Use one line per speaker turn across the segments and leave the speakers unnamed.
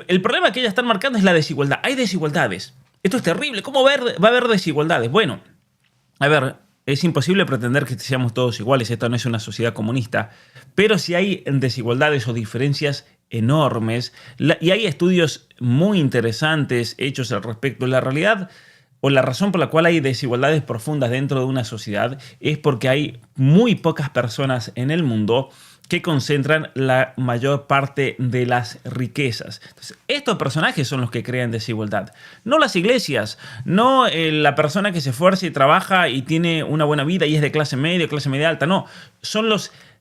el problema que ellas están marcando es la desigualdad. Hay desigualdades. Esto es terrible. ¿Cómo va a haber desigualdades? Bueno, a ver, es imposible pretender que seamos todos iguales. Esta no es una sociedad comunista. Pero sí hay desigualdades o diferencias enormes. Y hay estudios muy interesantes hechos al respecto. La realidad o la razón por la cual hay desigualdades profundas dentro de una sociedad es porque hay muy pocas personas en el mundo que concentran la mayor parte de las riquezas. Entonces, estos personajes son los que crean desigualdad. No las iglesias, no la persona que se esfuerza y trabaja y tiene una buena vida y es de clase media alta, no.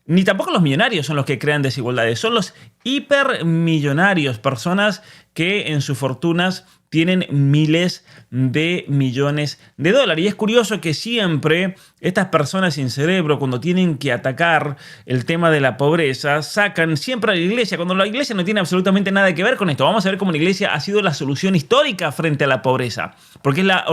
Ni tampoco los millonarios son los que crean desigualdades, son los hipermillonarios, personas que en sus fortunas tienen miles de millones de dólares. Y es curioso que siempre estas personas sin cerebro, cuando tienen que atacar el tema de la pobreza, sacan siempre a la iglesia, cuando la iglesia no tiene absolutamente nada que ver con esto. Vamos a ver cómo la iglesia ha sido la solución histórica frente a la pobreza, porque es la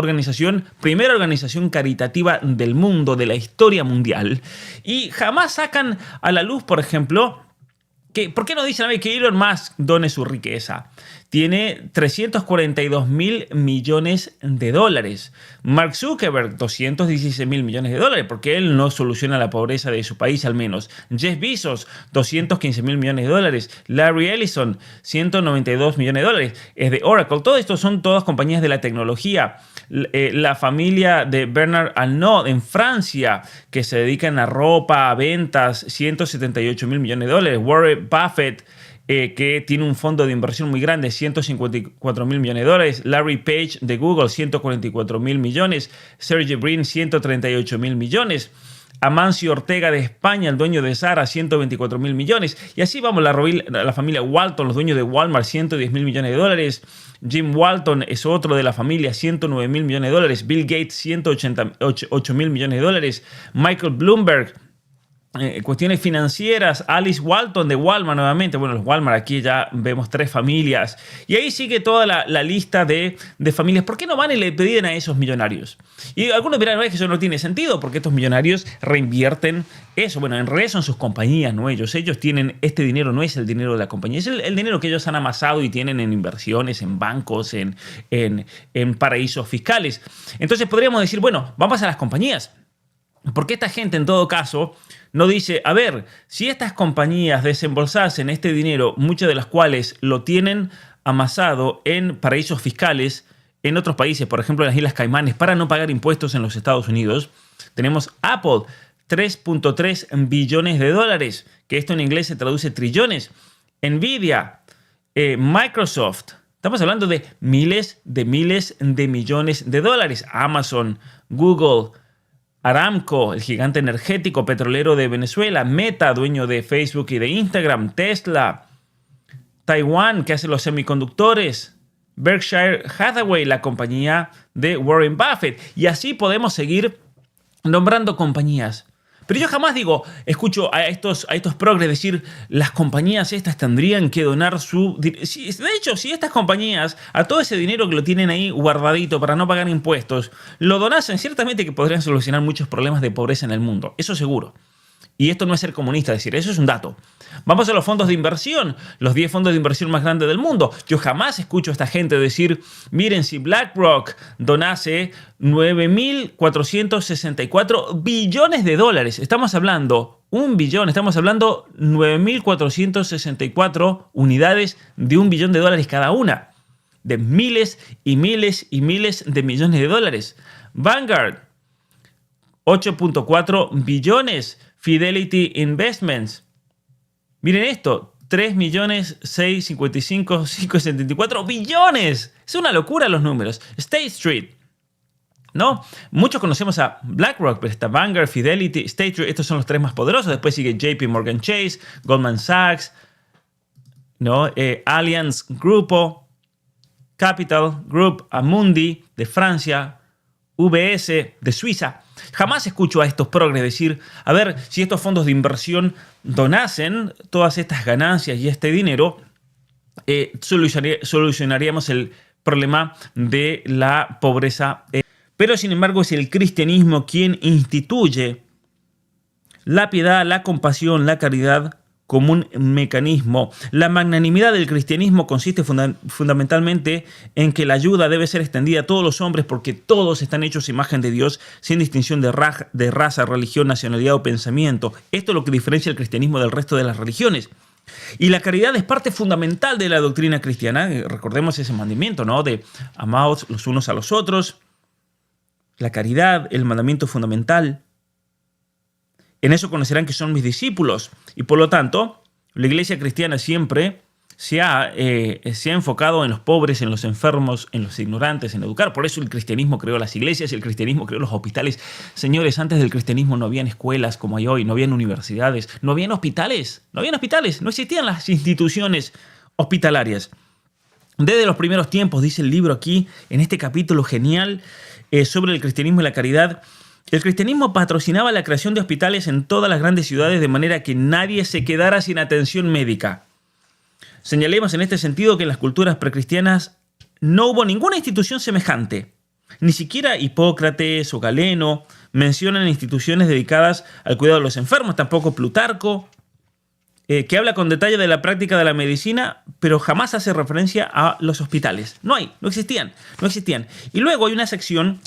primera organización caritativa del mundo, de la historia mundial. Y jamás sacan a la luz, por ejemplo, ¿por qué no dicen que Elon Musk done su riqueza? Tiene 342 mil millones de dólares. Mark Zuckerberg, 216 mil millones de dólares, porque él no soluciona la pobreza de su país al menos. Jeff Bezos, 215 mil millones de dólares. Larry Ellison, 192 millones de dólares. Es de Oracle. Todo esto son todas compañías de la tecnología. La familia de Bernard Arnault en Francia, que se dedican a ropa, a ventas, 178 mil millones de dólares. Warren Buffett, que tiene un fondo de inversión muy grande, 154 mil millones de dólares. Larry Page de Google, 144 mil millones. Sergey Brin, 138 mil millones. Amancio Ortega de España, el dueño de Zara, 124 mil millones. Y así vamos, la familia Walton, los dueños de Walmart, 110 mil millones de dólares. Jim Walton es otro de la familia, 109 mil millones de dólares. Bill Gates, 188 mil millones de dólares. Michael Bloomberg, cuestiones financieras. Alice Walton de Walmart nuevamente. Bueno, los Walmart, aquí ya vemos 3 familias. Y ahí sigue toda la lista de familias. ¿Por qué no van y le piden a esos millonarios? Y algunos dirán, que eso no tiene sentido, porque estos millonarios reinvierten eso. Bueno, en realidad son sus compañías, no ellos. Ellos tienen este dinero, no es el dinero de la compañía, es el dinero que ellos han amasado y tienen en inversiones, en bancos, en paraísos fiscales. Entonces podríamos decir, bueno, vamos a las compañías. Porque esta gente, en todo caso, no dice, a ver, si estas compañías desembolsasen este dinero, muchas de las cuales lo tienen amasado en paraísos fiscales en otros países, por ejemplo en las Islas Caimanes, para no pagar impuestos en los Estados Unidos. Tenemos Apple, 3.3 billones de dólares, que esto en inglés se traduce trillones. Nvidia, Microsoft, estamos hablando de miles de millones de dólares. Amazon, Google, Aramco, el gigante energético petrolero de Venezuela. Meta, dueño de Facebook y de Instagram. Tesla. Taiwán, que hace los semiconductores. Berkshire Hathaway, la compañía de Warren Buffett. Y así podemos seguir nombrando compañías. Pero yo jamás escucho a estos progres decir, las compañías estas tendrían que donar su... De hecho, si estas compañías, a todo ese dinero que lo tienen ahí guardadito para no pagar impuestos, lo donasen, ciertamente que podrían solucionar muchos problemas de pobreza en el mundo. Eso seguro. Y esto no es ser comunista, es decir, eso es un dato. Vamos a los fondos de inversión, los 10 fondos de inversión más grandes del mundo. Yo jamás escucho a esta gente decir, miren, si BlackRock donase 9.464 billones de dólares, estamos hablando 1 billón, estamos hablando 9.464 unidades de 1 billón de dólares cada una, de miles y miles y miles de millones de dólares. Vanguard, 8.4 billones. Fidelity Investments. Miren esto, 3.655.574 billones. Es una locura los números. State Street, ¿no? Muchos conocemos a BlackRock, pero está Vanguard, Fidelity, State Street. Estos son los 3 más poderosos. Después sigue JP Morgan Chase, Goldman Sachs, ¿no? Allianz Grupo, Capital Group, Amundi de Francia, UBS de Suiza. Jamás escucho a estos progres decir, a ver, si estos fondos de inversión donasen todas estas ganancias y este dinero, solucionaríamos el problema de la pobreza. Pero sin embargo es el cristianismo quien instituye la piedad, la compasión, la caridad como un mecanismo. La magnanimidad del cristianismo consiste fundamentalmente en que la ayuda debe ser extendida a todos los hombres porque todos están hechos a imagen de Dios sin distinción de raza, religión, nacionalidad o pensamiento. Esto es lo que diferencia el cristianismo del resto de las religiones. Y la caridad es parte fundamental de la doctrina cristiana. Recordemos ese mandamiento, ¿no? De amaos los unos a los otros. La caridad, el mandamiento fundamental. En eso conocerán que son mis discípulos. Y por lo tanto, la iglesia cristiana siempre se ha enfocado en los pobres, en los enfermos, en los ignorantes, en educar. Por eso el cristianismo creó las iglesias y el cristianismo creó los hospitales. Señores, antes del cristianismo no habían escuelas como hay hoy, no habían universidades, no habían hospitales, no existían las instituciones hospitalarias. Desde los primeros tiempos, dice el libro aquí, en este capítulo genial sobre el cristianismo y la caridad, el cristianismo patrocinaba la creación de hospitales en todas las grandes ciudades de manera que nadie se quedara sin atención médica. Señalemos en este sentido que en las culturas precristianas no hubo ninguna institución semejante. Ni siquiera Hipócrates o Galeno mencionan instituciones dedicadas al cuidado de los enfermos, tampoco Plutarco, que habla con detalle de la práctica de la medicina, pero jamás hace referencia a los hospitales. No existían. Y luego hay una sección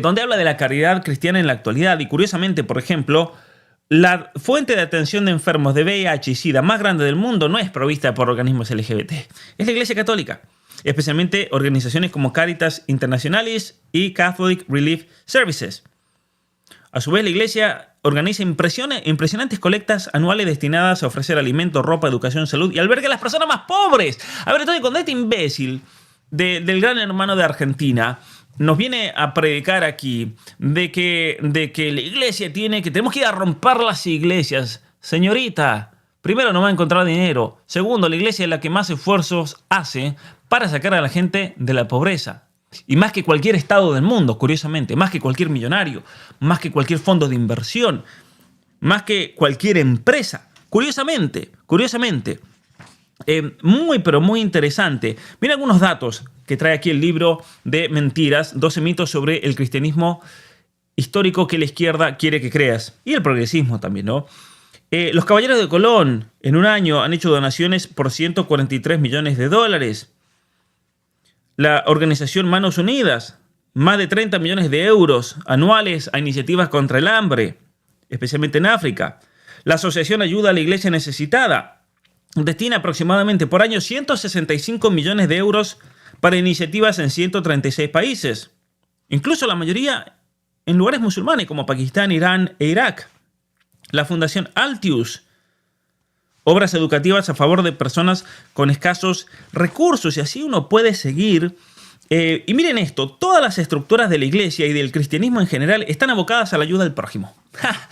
donde habla de la caridad cristiana en la actualidad. Y curiosamente, por ejemplo, la fuente de atención de enfermos de VIH y SIDA más grande del mundo no es provista por organismos LGBT. Es la Iglesia Católica, especialmente organizaciones como Caritas Internationalis y Catholic Relief Services. A su vez, la Iglesia organiza impresionantes colectas anuales destinadas a ofrecer alimento, ropa, educación, salud y alberga a las personas más pobres. A ver, entonces, cuando este imbécil del Gran Hermano de Argentina nos viene a predicar aquí de que la iglesia tenemos que ir a romper las iglesias. Señorita, primero no va a encontrar dinero. Segundo, la iglesia es la que más esfuerzos hace para sacar a la gente de la pobreza. Y más que cualquier estado del mundo, curiosamente, más que cualquier millonario, más que cualquier fondo de inversión, más que cualquier empresa. Curiosamente. Muy, pero muy interesante. Mira algunos datos que trae aquí el libro de Mentiras, 12 mitos sobre el cristianismo histórico que la izquierda quiere que creas. Y el progresismo también, ¿no? Los Caballeros de Colón en un año han hecho donaciones por 143 millones de dólares. La organización Manos Unidas, más de 30 millones de euros anuales a iniciativas contra el hambre, especialmente en África. La Asociación Ayuda a la Iglesia Necesitada destina aproximadamente por año 165 millones de euros para iniciativas en 136 países, incluso la mayoría en lugares musulmanes como Pakistán, Irán e Irak. La Fundación Altius, obras educativas a favor de personas con escasos recursos, y así uno puede seguir. Y miren esto, todas las estructuras de la iglesia y del cristianismo en general están abocadas a la ayuda del prójimo.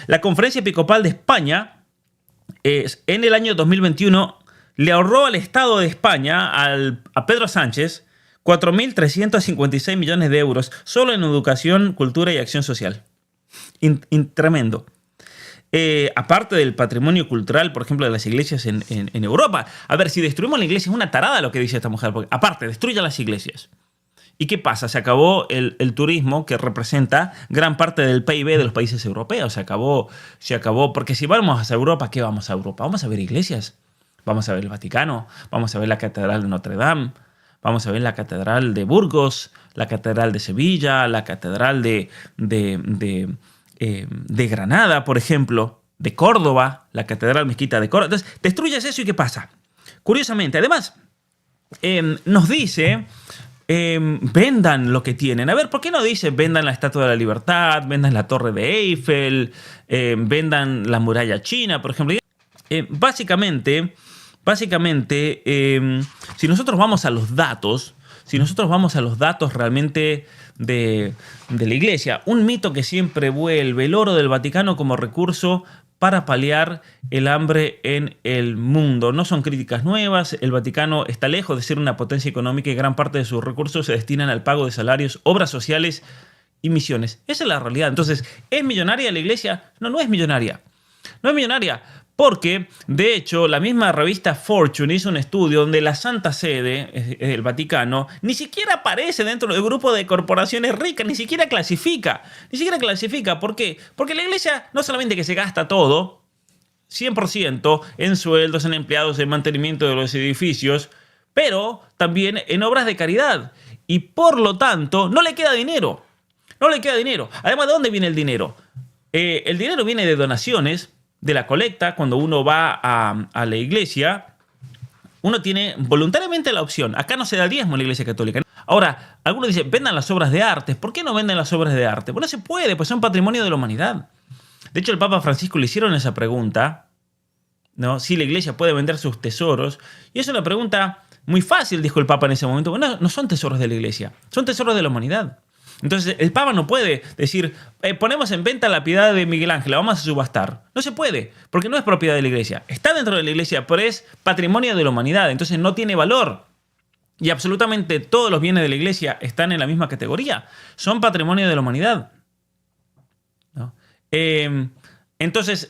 La Conferencia Episcopal de España en el año 2021 le ahorró al Estado de España, a Pedro Sánchez, 4.356 millones de euros solo en educación, cultura y acción social. Tremendo. Aparte del patrimonio cultural, por ejemplo, de las iglesias en Europa. A ver, si destruimos la iglesia, es una tarada lo que dice esta mujer. Porque, aparte, destruya las iglesias. ¿Y qué pasa? Se acabó el turismo que representa gran parte del PIB de los países europeos. Se acabó, porque si vamos a Europa, ¿qué vamos a Europa? Vamos a ver iglesias. Vamos a ver el Vaticano, vamos a ver la Catedral de Notre Dame, vamos a ver la Catedral de Burgos, la Catedral de Sevilla, la Catedral de Granada, por ejemplo, de Córdoba, la Catedral Mezquita de Córdoba. Entonces, destruyes eso y ¿qué pasa? Curiosamente, además, nos dice, vendan lo que tienen. A ver, ¿por qué no dice vendan la Estatua de la Libertad, vendan la Torre de Eiffel, vendan la Muralla China, por ejemplo? Básicamente, si nosotros vamos a los datos, realmente de la iglesia, un mito que siempre vuelve, el oro del Vaticano como recurso para paliar el hambre en el mundo. No son críticas nuevas, el Vaticano está lejos de ser una potencia económica y gran parte de sus recursos se destinan al pago de salarios, obras sociales y misiones. Esa es la realidad. Entonces, ¿es millonaria la iglesia? No es millonaria. No es millonaria. Porque, de hecho, la misma revista Fortune hizo un estudio donde la Santa Sede, el Vaticano, ni siquiera aparece dentro del grupo de corporaciones ricas, ni siquiera clasifica. ¿Por qué? Porque la iglesia no solamente que se gasta todo, 100% en sueldos, en empleados, en mantenimiento de los edificios, pero también en obras de caridad. Y por lo tanto, no le queda dinero. No le queda dinero. Además, ¿de dónde viene el dinero? El dinero viene de donaciones, de la colecta. Cuando uno va a la iglesia, uno tiene voluntariamente la opción. Acá no se da diezmo en la Iglesia Católica. Ahora, algunos dicen, vendan las obras de arte. ¿Por qué no venden las obras de arte? Bueno, se puede, pues son patrimonio de la humanidad. De hecho, el Papa Francisco le hicieron esa pregunta, ¿no? Si la iglesia puede vender sus tesoros. Y es una pregunta muy fácil, dijo el Papa en ese momento. Bueno, no son tesoros de la iglesia, son tesoros de la humanidad. Entonces, el Papa no puede decir, ponemos en venta la piedad de Miguel Ángel, la vamos a subastar. No se puede, porque no es propiedad de la iglesia. Está dentro de la iglesia, pero es patrimonio de la humanidad, entonces no tiene valor. Y absolutamente todos los bienes de la iglesia están en la misma categoría. Son patrimonio de la humanidad, ¿no? Entonces,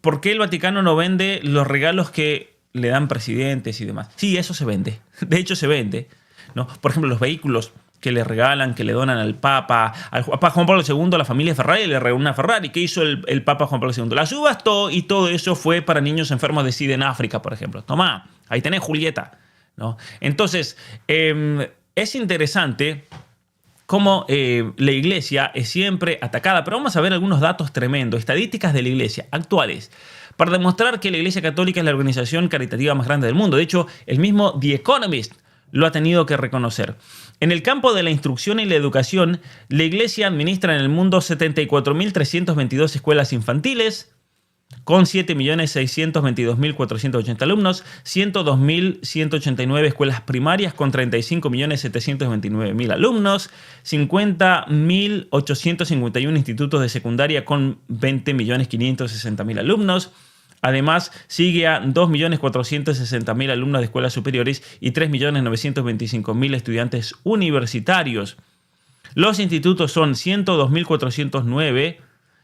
¿por qué el Vaticano no vende los regalos que le dan presidentes y demás? Sí, eso se vende. De hecho, se vende, ¿no? Por ejemplo, los vehículos que le regalan, que le donan al Papa Juan Pablo II, a la familia Ferrari le regaló una Ferrari. ¿Qué hizo el Papa Juan Pablo II? La subastó y todo eso fue para niños enfermos de SIDA en África, por ejemplo. Tomá, ahí tenés Julieta, ¿no? Entonces, es interesante cómo la iglesia es siempre atacada. Pero vamos a ver algunos datos tremendos, estadísticas de la iglesia actuales, para demostrar que la Iglesia Católica es la organización caritativa más grande del mundo. De hecho, el mismo The Economist lo ha tenido que reconocer. En el campo de la instrucción y la educación, la Iglesia administra en el mundo 74.322 escuelas infantiles, con 7.622.480 alumnos, 102.189 escuelas primarias con 35.729.000 alumnos, 50.851 institutos de secundaria con 20.560.000 alumnos. Además, sigue a 2.460.000 alumnos de escuelas superiores y 3.925.000 estudiantes universitarios. Los institutos son 102.409,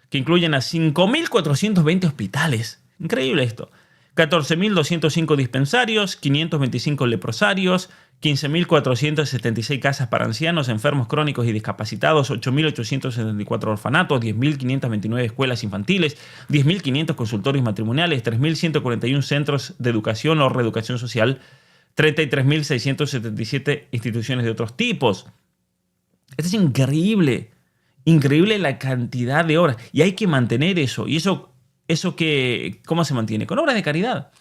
que incluyen a 5.420 hospitales. Increíble esto. 14.205 dispensarios, 525 leprosarios, 15.476 casas para ancianos, enfermos crónicos y discapacitados, 8.874 orfanatos, 10.529 escuelas infantiles, 10.500 consultorios matrimoniales, 3.141 centros de educación o reeducación social, 33.677 instituciones de otros tipos. Esto es increíble. Increíble la cantidad de obras. Y hay que mantener eso. ¿Y eso que, cómo se mantiene? Con obras de caridad.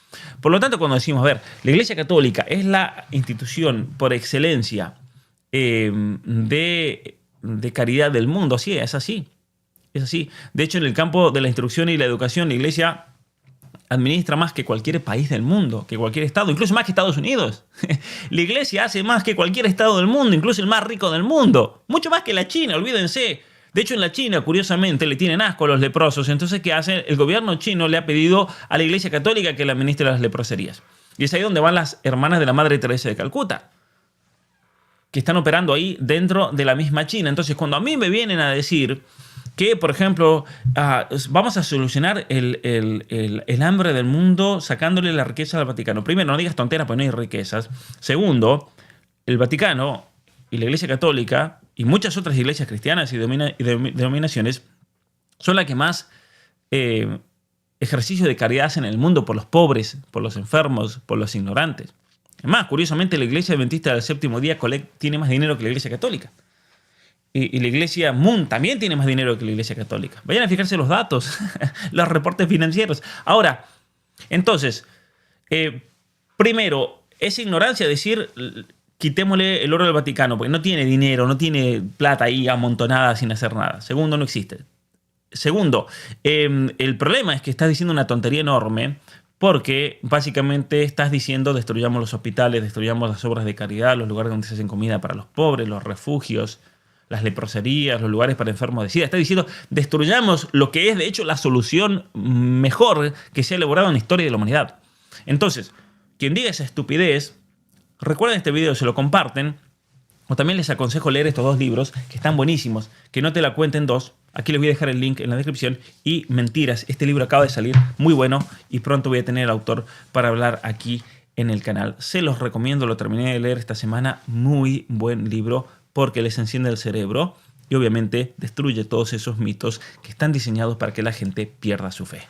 Por lo tanto, cuando decimos, a ver, la Iglesia Católica es la institución por excelencia de caridad del mundo. Sí, es así. Es así. De hecho, en el campo de la instrucción y la educación, la Iglesia administra más que cualquier país del mundo, que cualquier estado, incluso más que Estados Unidos. La Iglesia hace más que cualquier estado del mundo, incluso el más rico del mundo. Mucho más que la China, olvídense. De hecho, en la China, curiosamente, le tienen asco a los leprosos. Entonces, ¿qué hace? El gobierno chino le ha pedido a la Iglesia Católica que le administre las leproserías. Y es ahí donde van las hermanas de la Madre Teresa de Calcuta, que están operando ahí dentro de la misma China. Entonces, cuando a mí me vienen a decir que, por ejemplo, vamos a solucionar el hambre del mundo sacándole la riqueza al Vaticano. Primero, no digas tonteras, pues no hay riquezas. Segundo, el Vaticano y la Iglesia Católica y muchas otras iglesias cristianas y denominaciones son las que más ejercicio de caridad hacen en el mundo por los pobres, por los enfermos, por los ignorantes. Además, curiosamente, la Iglesia Adventista del Séptimo Día tiene más dinero que la Iglesia Católica. Y la Iglesia Moon también tiene más dinero que la Iglesia Católica. Vayan a fijarse los datos, los reportes financieros. Ahora, entonces, primero, es ignorancia decir, quitémosle el oro del Vaticano, porque no tiene dinero, no tiene plata ahí amontonada sin hacer nada. Segundo, no existe. Segundo, el problema es que estás diciendo una tontería enorme, porque básicamente estás diciendo destruyamos los hospitales, destruyamos las obras de caridad, los lugares donde se hacen comida para los pobres, los refugios, las leproserías, los lugares para enfermos de SIDA. Está diciendo, destruyamos lo que es, de hecho, la solución mejor que se ha elaborado en la historia de la humanidad. Entonces, quien diga esa estupidez, recuerden este video, se lo comparten, o también les aconsejo leer estos dos libros, que están buenísimos, que no te la cuenten dos. Aquí les voy a dejar el link en la descripción. Y Mentiras, este libro acaba de salir, muy bueno, y pronto voy a tener al autor para hablar aquí en el canal. Se los recomiendo, lo terminé de leer esta semana, muy buen libro, porque les enciende el cerebro y obviamente destruye todos esos mitos que están diseñados para que la gente pierda su fe.